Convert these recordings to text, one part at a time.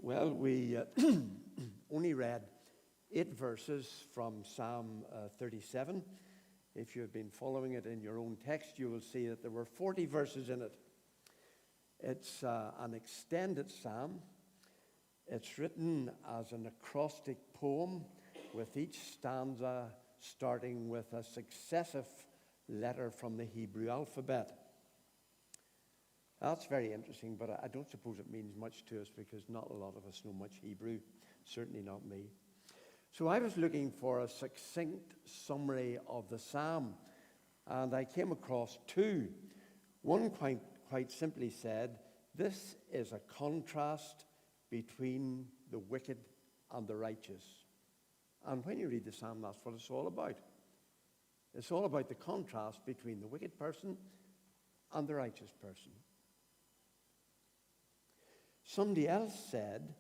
Well, we only read 8 verses from Psalm 37. If you have been following it in your own text, you will see that there were 40 verses in it. It's an extended psalm. It's written as an acrostic poem, with each stanza starting with a successive letter from the Hebrew alphabet. That's very interesting, but I don't suppose it means much to us because not a lot of us know much Hebrew, certainly not me. So I was looking for a succinct summary of the psalm, and I came across 2. One quite simply said, this is a contrast between the wicked and the righteous. And when you read the psalm, that's what it's all about. It's all about the contrast between the wicked person and the righteous person. Somebody else said,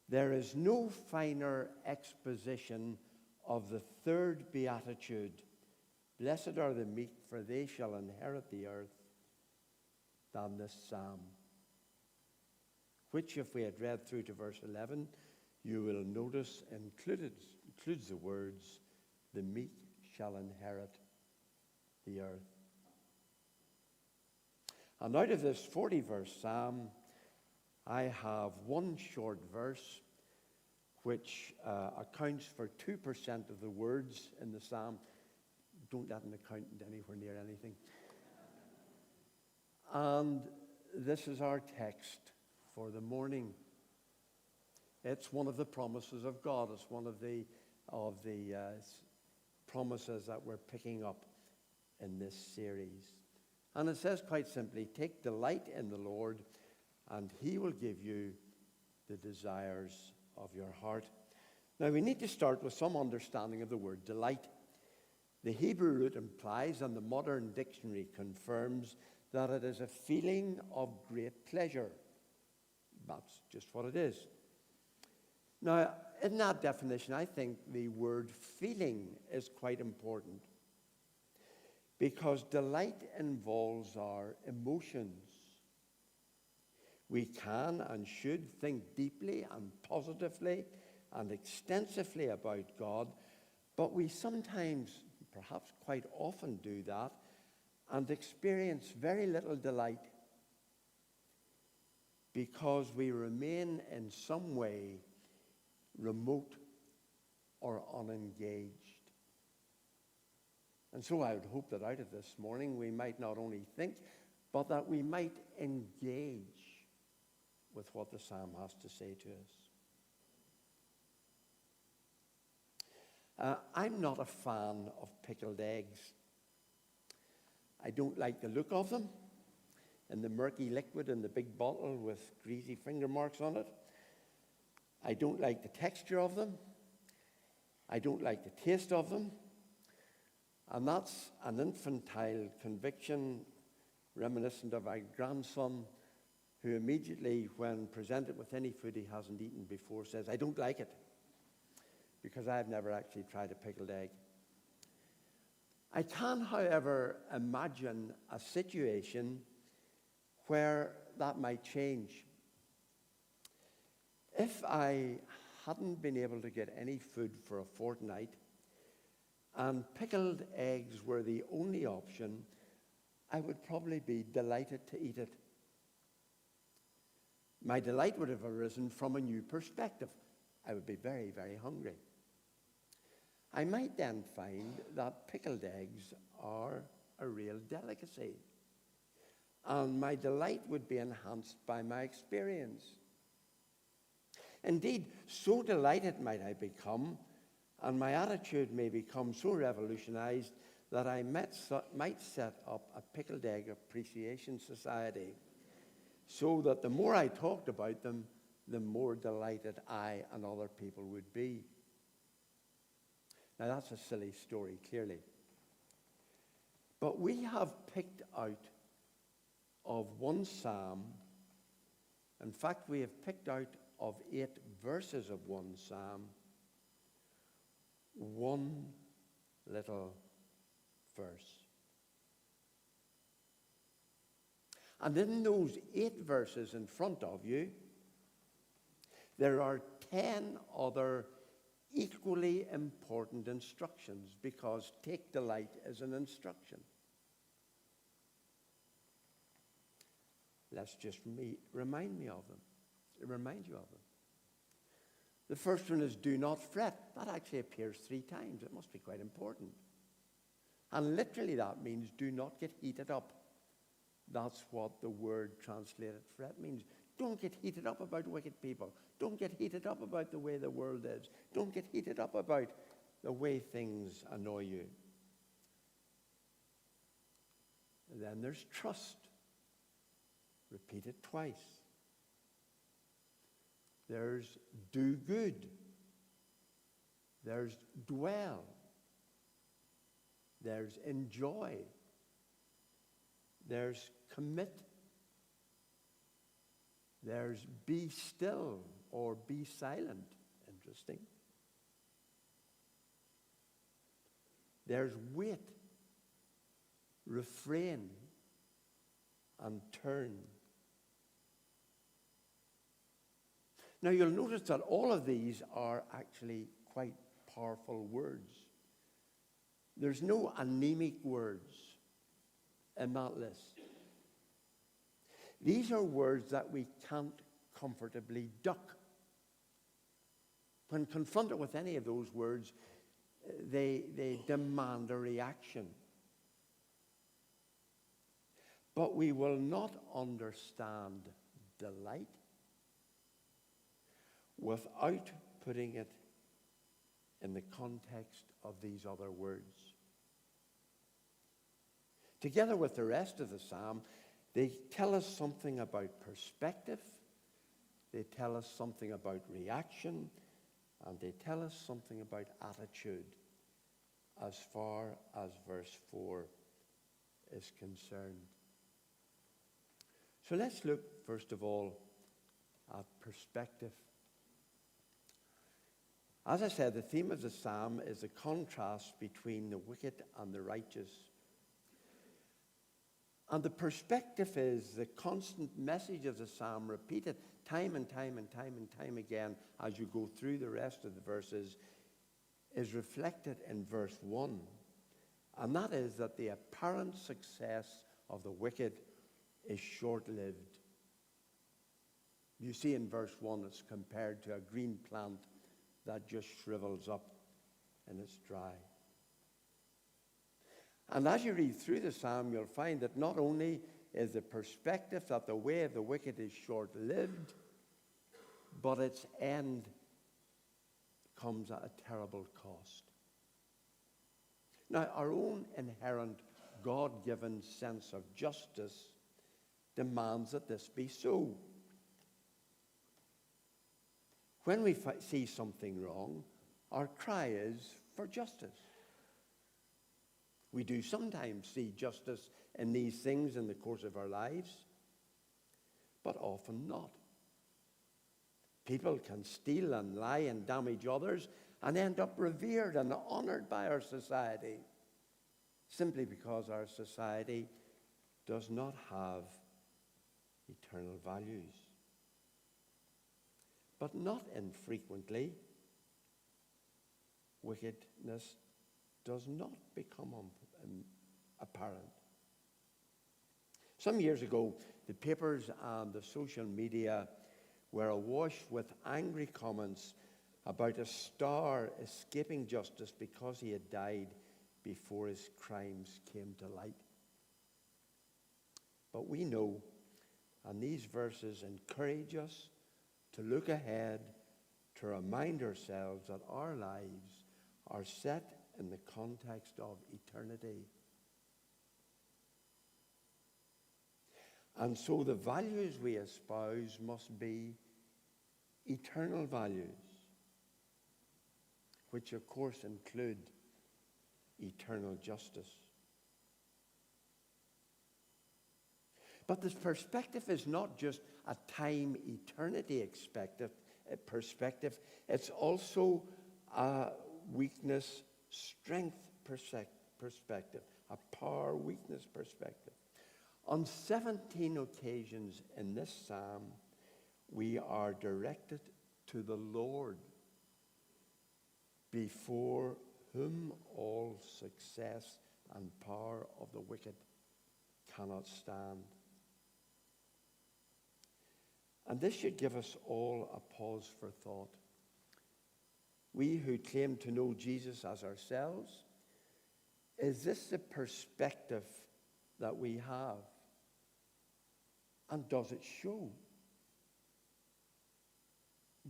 there is no finer exposition of the third beatitude, blessed are the meek, for they shall inherit the earth, than this psalm. Which, if we had read through to verse 11, you will notice includes the words, the meek shall inherit the earth. And out of this 40-verse psalm, I have one short verse which accounts for 2% of the words in the psalm. Don't let an accountant anywhere near anything. And this is our text for the morning. It's one of the promises of God. It's one of the promises that we're picking up in this series. And it says quite simply, take delight in the Lord, and he will give you the desires of your heart. Now, we need to start with some understanding of the word delight. The Hebrew root implies, and the modern dictionary confirms, that it is a feeling of great pleasure. That's just what it is. Now, in that definition, I think the word feeling is quite important, because delight involves our emotions. We can and should think deeply and positively and extensively about God, but we sometimes, perhaps quite often, do that and experience very little delight because we remain in some way remote or unengaged. And so I would hope that out of this morning we might not only think, but that we might engage with what the psalm has to say to us. I'm not a fan of pickled eggs. I don't like the look of them in the murky liquid in the big bottle with greasy finger marks on it. I don't like the texture of them. I don't like the taste of them. And that's an infantile conviction reminiscent of my grandson, who immediately, when presented with any food he hasn't eaten before, says, I don't like it, because I've never actually tried a pickled egg. I can, however, imagine a situation where that might change. If I hadn't been able to get any food for a fortnight and pickled eggs were the only option, I would probably be delighted to eat it. My delight would have arisen from a new perspective. I would be very, very hungry. I might then find that pickled eggs are a real delicacy, and my delight would be enhanced by my experience. Indeed, so delighted might I become, and my attitude may become so revolutionized, that I might set up a pickled egg appreciation society, so that the more I talked about them, the more delighted I and other people would be. Now, that's a silly story, clearly. But we have picked out of one psalm, in fact, we have picked out of 8 verses of one psalm, one little verse. And in those 8 verses in front of you, there are 10 other equally important instructions, because take delight is an instruction. Let's just remind you of them. The first one is do not fret. That actually appears 3 times. It must be quite important. And literally that means do not get heated up. That's what the word translated fret means. Don't get heated up about wicked people. Don't get heated up about the way the world is. Don't get heated up about the way things annoy you. And then there's trust. Repeat it twice. There's do good. There's dwell. There's enjoy. There's commit. There's be still or be silent. Interesting. There's wait, refrain, and turn. Now you'll notice that all of these are actually quite powerful words. There's no anemic words in that list. These are words that we can't comfortably duck. When confronted with any of those words, they demand a reaction. But we will not understand delight without putting it in the context of these other words. Together with the rest of the psalm, they tell us something about perspective, they tell us something about reaction, and they tell us something about attitude as far as verse 4 is concerned. So let's look, first of all, at perspective. As I said, the theme of the psalm is the contrast between the wicked and the righteous. And the perspective is the constant message of the psalm, repeated time and time and time and time again as you go through the rest of the verses, is reflected in verse 1. And that is that the apparent success of the wicked is short-lived. You see in verse 1 it's compared to a green plant that just shrivels up and it's dry. And as you read through the psalm, you'll find that not only is the perspective that the way of the wicked is short-lived, but its end comes at a terrible cost. Now, our own inherent God-given sense of justice demands that this be so. When we see something wrong, our cry is for justice. We do sometimes see justice in these things in the course of our lives, but often not. People can steal and lie and damage others and end up revered and honored by our society simply because our society does not have eternal values. But not infrequently, wickedness does not become apparent. Some years ago, the papers and the social media were awash with angry comments about a star escaping justice because he had died before his crimes came to light. But we know, and these verses encourage us to look ahead, to remind ourselves that our lives are set in the context of eternity. And so the values we espouse must be eternal values, which of course include eternal justice. But this perspective is not just a time eternity perspective, it's also a weakness strength perspective, a power weakness perspective. On 17 occasions in this psalm, we are directed to the Lord, before whom all success and power of the wicked cannot stand. And this should give us all a pause for thought. We who claim to know Jesus as ourselves, is this the perspective that we have? And does it show?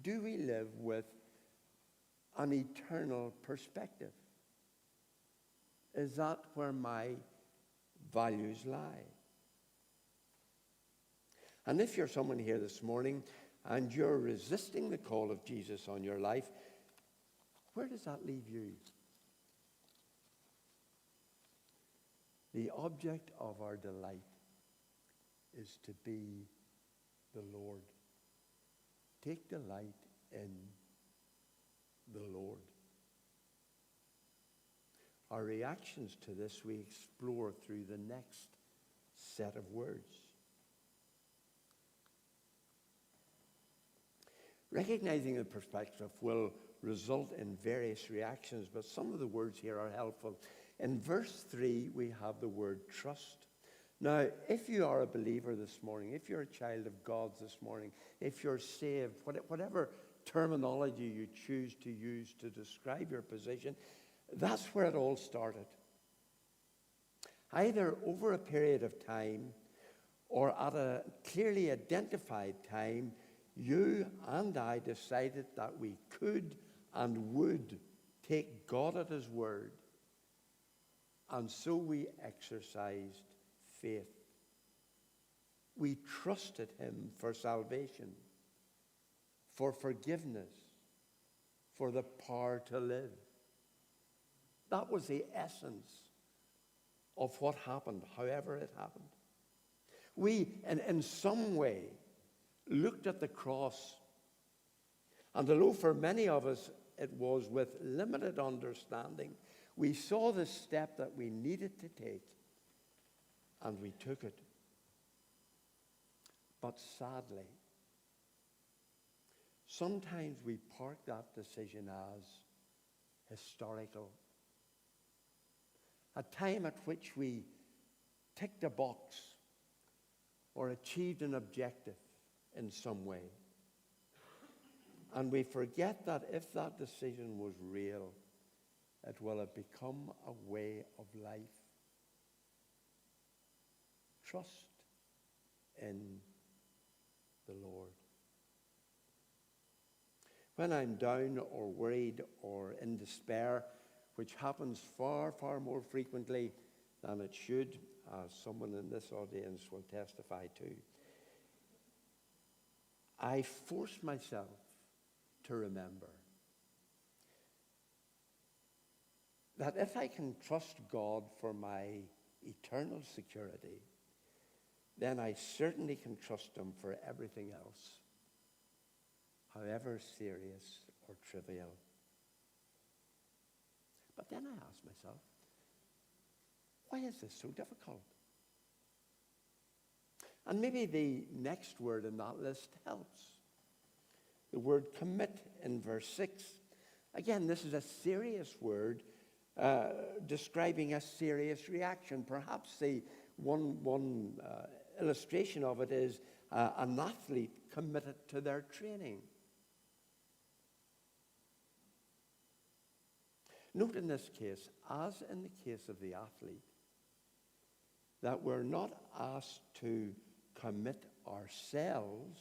Do we live with an eternal perspective? Is that where my values lie? And if you're someone here this morning and you're resisting the call of Jesus on your life, where does that leave you? The object of our delight is to be the Lord. Take delight in the Lord. Our reactions to this we explore through the next set of words. Recognizing the perspective will result in various reactions, but some of the words here are helpful. In verse 3, we have the word trust. Now, if you are a believer this morning, if you're a child of God this morning, if you're saved, whatever terminology you choose to use to describe your position, that's where it all started. Either over a period of time or at a clearly identified time, you and I decided that we could and would take God at his word. And so we exercised faith. We trusted him for salvation, for forgiveness, for the power to live. That was the essence of what happened, however it happened. We, in some way, looked at the cross, and although for many of us it was with limited understanding, we saw the step that we needed to take, and we took it. But sadly, sometimes we park that decision as historical. A time at which we ticked a box or achieved an objective in some way. And we forget that if that decision was real, it will have become a way of life. Trust in the Lord. When I'm down or worried or in despair, which happens far, far more frequently than it should, as someone in this audience will testify to, I force myself to remember that if I can trust God for my eternal security, then I certainly can trust him for everything else, however serious or trivial. But then I ask myself, why is this so difficult? And maybe the next word in that list helps. The word commit in verse 6. Again, this is a serious word describing a serious reaction. Perhaps the one illustration of it is an athlete committed to their training. Note in this case, as in the case of the athlete, that we're not asked to commit ourselves,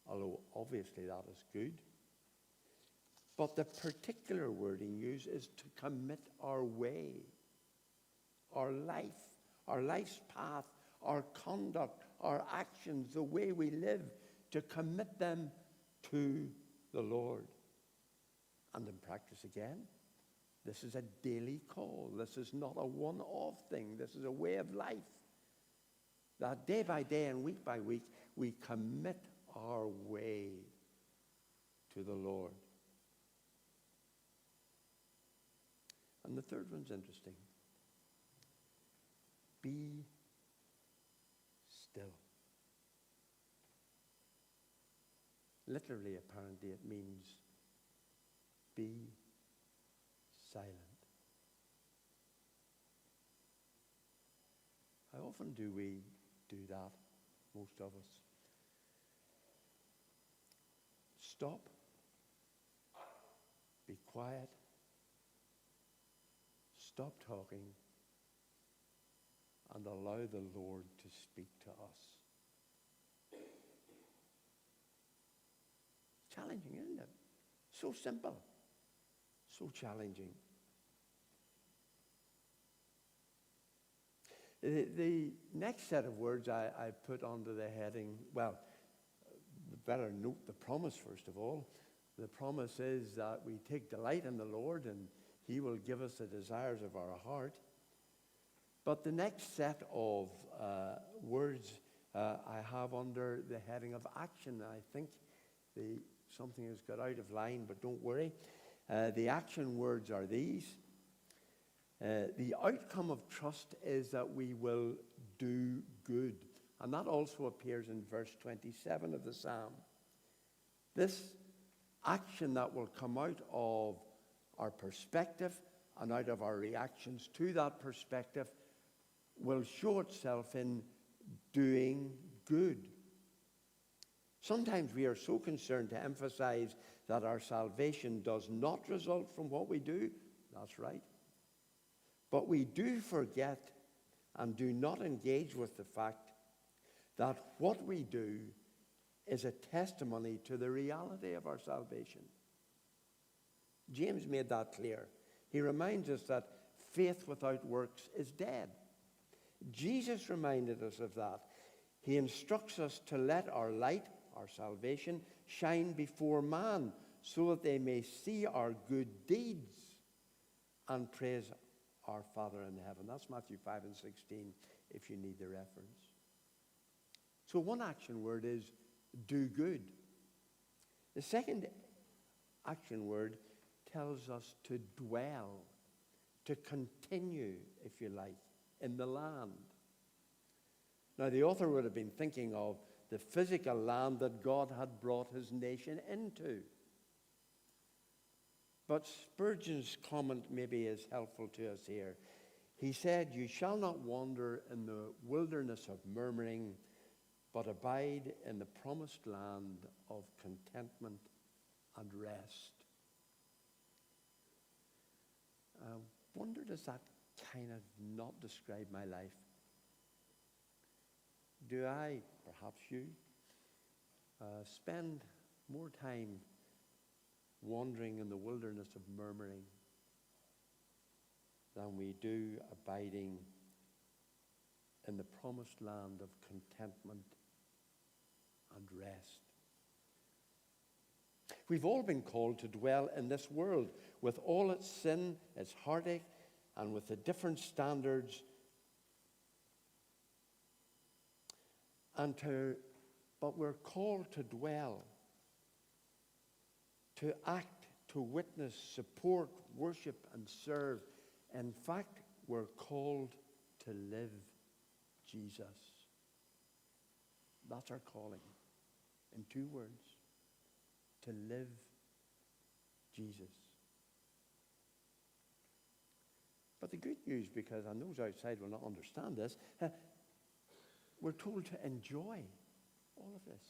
although obviously that is good, but the particular wording used is to commit our way, our life, our life's path, our conduct, our actions, the way we live, to commit them to the Lord. And in practice again, this is a daily call. This is not a one-off thing. This is a way of life. That day by day and week by week, we commit our way to the Lord. And the third one's interesting. Be still. Literally, apparently, it means be silent. How often do we do that, most of us? Stop, be quiet, stop talking, and allow the Lord to speak to us. Challenging, isn't it? So simple, so challenging. The next set of words I put under the heading, well, better note the promise first of all. The promise is that we take delight in the Lord and He will give us the desires of our heart. But the next set of words I have under the heading of action. I think something has got out of line, but don't worry. The action words are these. The outcome of trust is that we will do good. And that also appears in verse 27 of the psalm. This action that will come out of our perspective and out of our reactions to that perspective will show itself in doing good. Sometimes we are so concerned to emphasize that our salvation does not result from what we do. That's right. But we do forget and do not engage with the fact that what we do is a testimony to the reality of our salvation. James made that clear. He reminds us that faith without works is dead. Jesus reminded us of that. He instructs us to let our light, our salvation, shine before man so that they may see our good deeds and praise our Father in heaven. That's Matthew 5 and 16 if you need the reference. So one action word is do good. The second action word tells us to dwell, to continue, if you like, in the land. Now, the author would have been thinking of the physical land that God had brought his nation into. But Spurgeon's comment maybe is helpful to us here. He said, "You shall not wander in the wilderness of murmuring, but abide in the promised land of contentment and rest." I wonder, does that kind of not describe my life? Do I, perhaps you, spend more time wandering in the wilderness of murmuring than we do abiding in the promised land of contentment and rest? We've all been called to dwell in this world with all its sin, its heartache, and with the different standards, but we're called to dwell, to act, to witness, support, worship, and serve. In fact, we're called to live Jesus. That's our calling, in 2 words. To live Jesus. But the good news, because I know those outside will not understand this, we're told to enjoy all of this.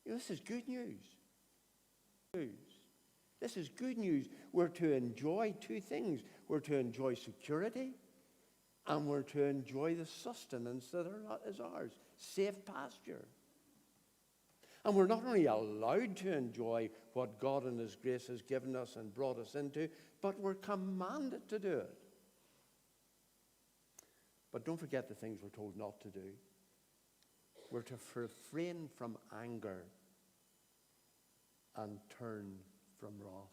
You know, this is good news. This is good news. We're to enjoy 2 things. We're to enjoy security, and we're to enjoy the sustenance that is ours, safe pasture. And we're not only allowed to enjoy what God in his grace has given us and brought us into, but we're commanded to do it. But don't forget the things we're told not to do. We're to refrain from anger and turn from wrath.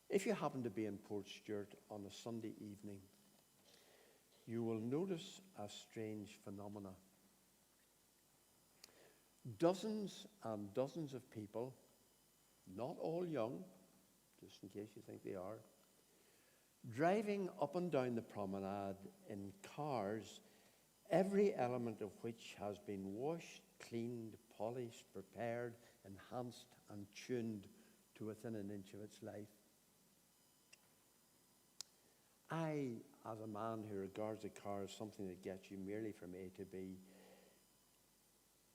If you happen to be in Port Stewart on a Sunday evening, you will notice a strange phenomenon. Dozens and dozens of people, not all young, just in case you think they are, driving up and down the promenade in cars every element of which has been washed, cleaned, polished, prepared, enhanced, and tuned to within an inch of its life. I, as a man who regards a car as something that gets you merely from A to B,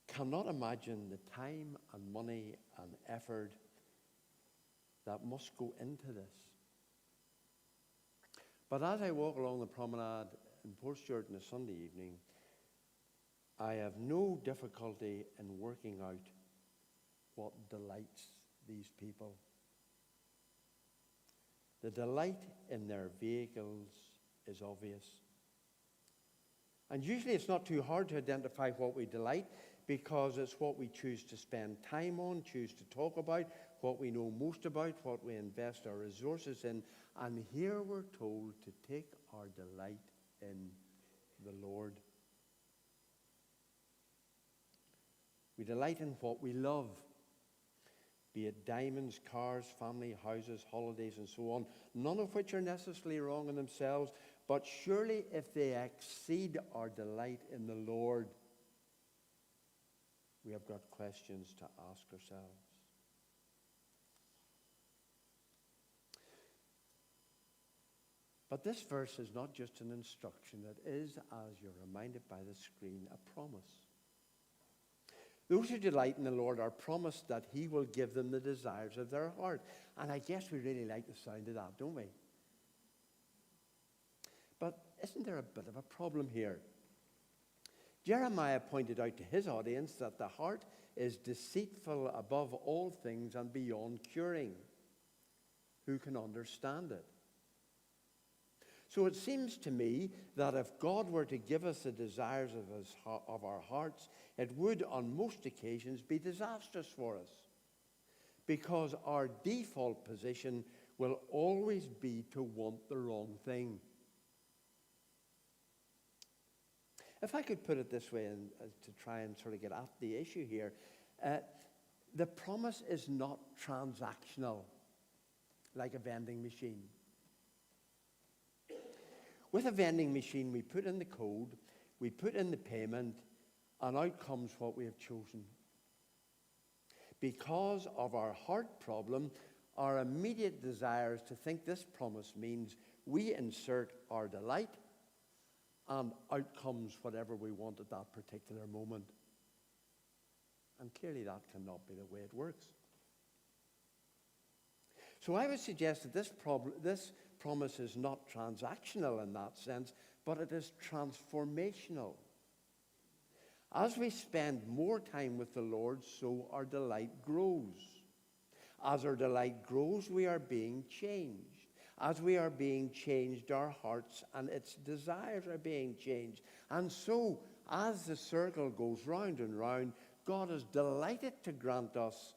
cannot imagine the time and money and effort that must go into this. But as I walk along the promenade in Port Stewart on a Sunday evening, I have no difficulty in working out what delights these people. The delight in their vehicles is obvious. And usually it's not too hard to identify what we delight, because it's what we choose to spend time on, choose to talk about, what we know most about, what we invest our resources in. And here we're told to take our delight in the Lord. We delight in what we love, be it diamonds, cars, family, houses, holidays, and so on, none of which are necessarily wrong in themselves, but surely if they exceed our delight in the Lord, we have got questions to ask ourselves. But this verse is not just an instruction. It is, as you're reminded by the screen, a promise. Those who delight in the Lord are promised that he will give them the desires of their heart. And I guess we really like the sound of that, don't we? But isn't there a bit of a problem here? Jeremiah pointed out to his audience that the heart is deceitful above all things and beyond curing. Who can understand it? So it seems to me that if God were to give us the desires of our hearts, it would on most occasions be disastrous for us, because our default position will always be to want the wrong thing. If I could put it this way, and to try and sort of get at the issue here, the promise is not transactional, like a vending machine. With a vending machine, we put in the code, we put in the payment, and out comes what we have chosen. Because of our heart problem, our immediate desire is to think this promise means we insert our delight, and out comes whatever we want at that particular moment. And clearly that cannot be the way it works. So I would suggest that this promise is not transactional in that sense, but it is transformational. As we spend more time with the Lord, so our delight grows. As our delight grows, we are being changed. As we are being changed, our hearts and its desires are being changed. And so, as the circle goes round and round, God is delighted to grant us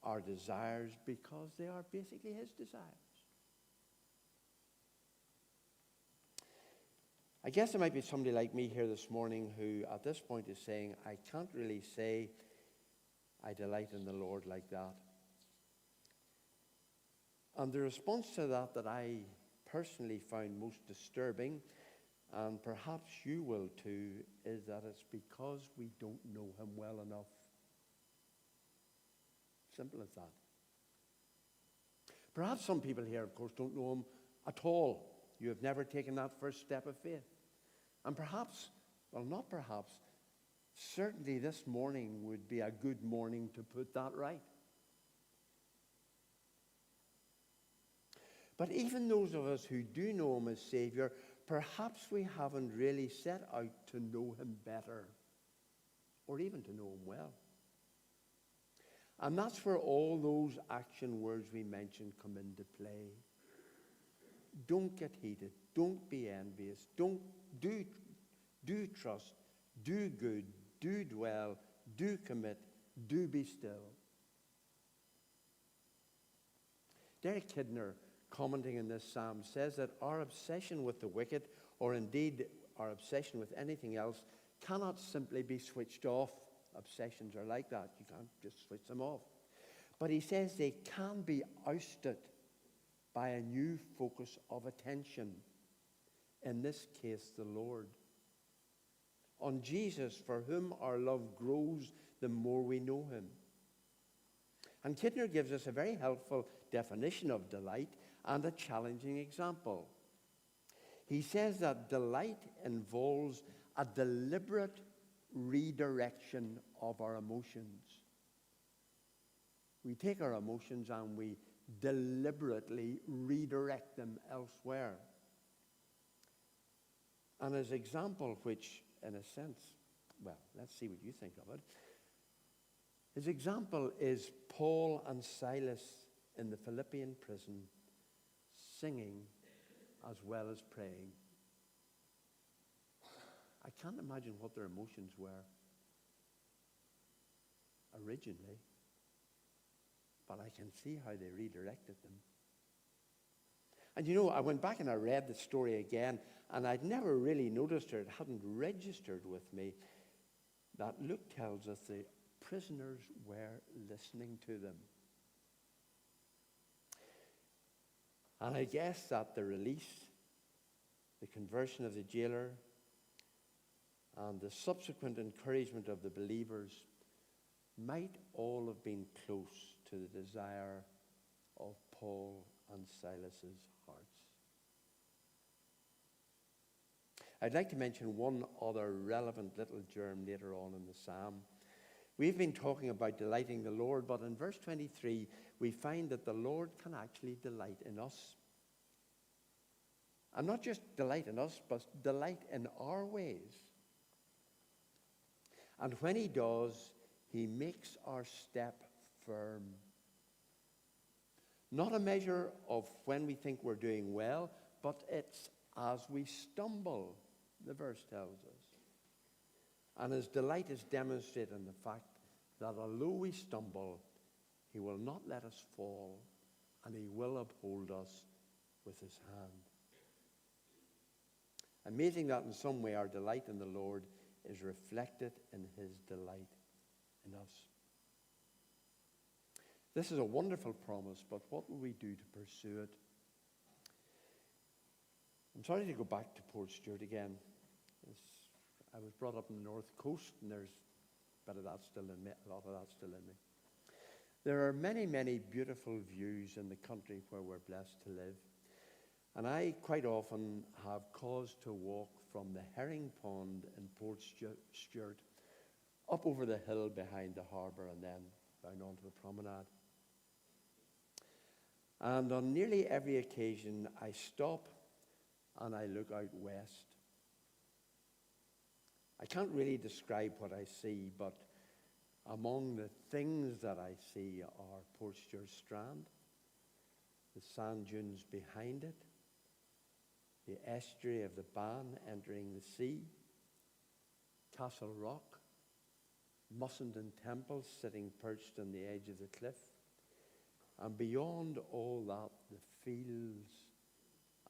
our desires because they are basically his desires. I guess there might be somebody like me here this morning who at this point is saying, I can't really say I delight in the Lord like that. And the response to that I personally found most disturbing, and perhaps you will too, is that it's because we don't know him well enough. Simple as that. Perhaps some people here, of course, don't know him at all. You have never taken that first step of faith. And perhaps, well, not perhaps, certainly this morning would be a good morning to put that right. But even those of us who do know him as Savior, perhaps we haven't really set out to know him better, or even to know him well. And that's where all those action words we mentioned come into play. Don't get heated. Don't be envious. Do trust. Do good. Do dwell. Do commit. Do be still. Derek Kidner, commenting in this psalm, says that our obsession with the wicked, or indeed our obsession with anything else, cannot simply be switched off. Obsessions are like that. You can't just switch them off. But he says they can be ousted by a new focus of attention. In this case, the Lord. on Jesus, for whom our love grows the more we know him. And Kidner gives us a very helpful definition of delight and a challenging example. He says that delight involves a deliberate redirection of our emotions. We take our emotions and we deliberately redirect them elsewhere. And his example, which in a sense, well, let's see what you think of it. His example is Paul and Silas in the Philippian prison singing as well as praying. I can't imagine what their emotions were originally, but I can see how they redirected them. And you know, I went back and I read the story again, and I'd never really noticed, or it hadn't registered with me, that Luke tells us the prisoners were listening to them. And I guess that the release, the conversion of the jailer, and the subsequent encouragement of the believers might all have been close to the desire of Paul and Silas's hearts. I'd like to mention one other relevant little germ later on in the psalm. We've been talking about delighting the Lord, but in verse 23, we find that the Lord can actually delight in us. And not just delight in us, but delight in our ways. And when he does, he makes our step firm. Not a measure of when we think we're doing well, but it's as we stumble, the verse tells us. And his delight is demonstrated in the fact that although we stumble, he will not let us fall, and he will uphold us with his hand. Amazing that in some way our delight in the Lord is reflected in his delight in us. This is a wonderful promise, but what will we do to pursue it? I'm sorry to go back to Portstewart again. I was brought up on the north coast, and there's a bit of that still in me, a lot of that still in me. There are many, many beautiful views in the country where we're blessed to live. And I quite often have cause to walk from the herring pond in Portstewart up over the hill behind the harbour and then down onto the promenade. And on nearly every occasion, I stop and I look out west. I can't really describe what I see, but among the things that I see are Portstewart Strand, the sand dunes behind it, the estuary of the Bann entering the sea, Castle Rock, Mussenden Temple sitting perched on the edge of the cliff, and beyond all that, the fields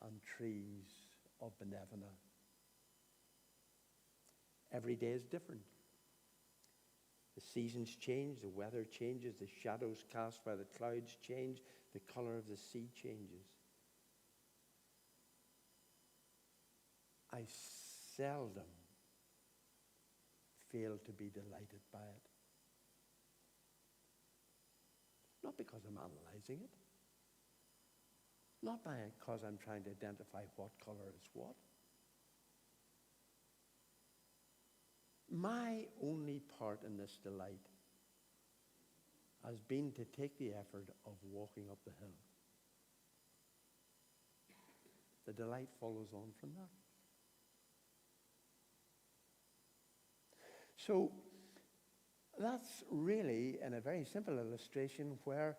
and trees of Benevena. Every day is different. The seasons change, the weather changes, the shadows cast by the clouds change, the color of the sea changes. I seldom fail to be delighted by it. Not because I'm analyzing it. Not because I'm trying to identify what color is what. My only part in this delight has been to take the effort of walking up the hill. The delight follows on from that. So that's really, in a very simple illustration, where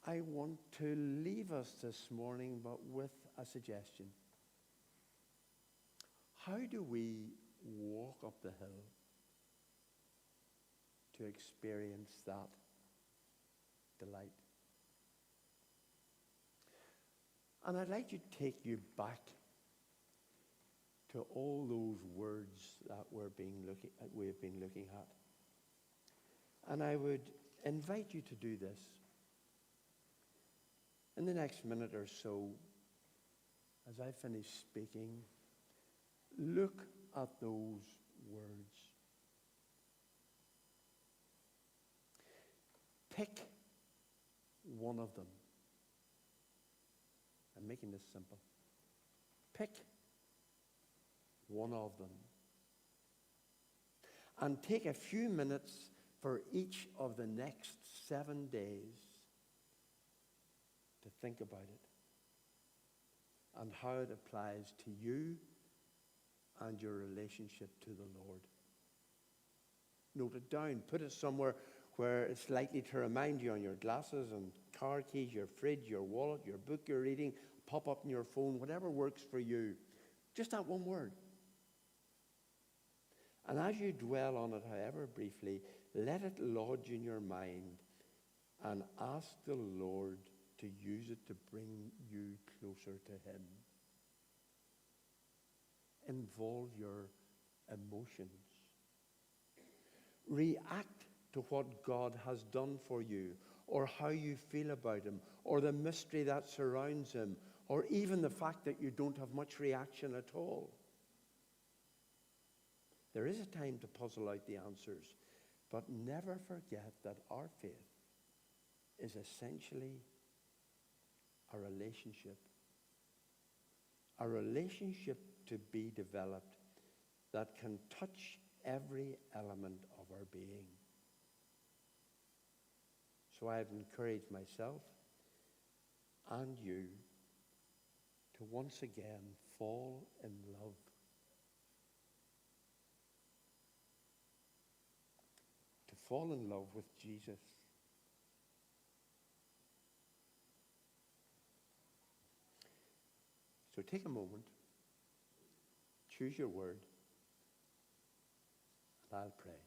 I want to leave us this morning, but with a suggestion. How do we walk up the hill to experience that delight? And I'd like to take you back to all those words that we have been looking at. And I would invite you to do this. In the next minute or so, as I finish speaking, look at those words. Pick one of them. I'm making this simple. Pick one of them. And take a few minutes for each of the next 7 days to think about it and how it applies to you and your relationship to the Lord. Note it down. Put it somewhere where it's likely to remind you, on your glasses and car keys, your fridge, your wallet, your book you're reading, pop up on your phone, whatever works for you. Just that one word. And as you dwell on it, however briefly, let it lodge in your mind and ask the Lord to use it to bring you closer to him. Involve your emotions. React to what God has done for you, or how you feel about him, or the mystery that surrounds him, or even the fact that you don't have much reaction at all. There is a time to puzzle out the answers, but never forget that our faith is essentially a relationship to be developed that can touch every element of our being. So I have encouraged myself and you to once again fall in love. To fall in love with Jesus. So take a moment, choose your word, and I'll pray.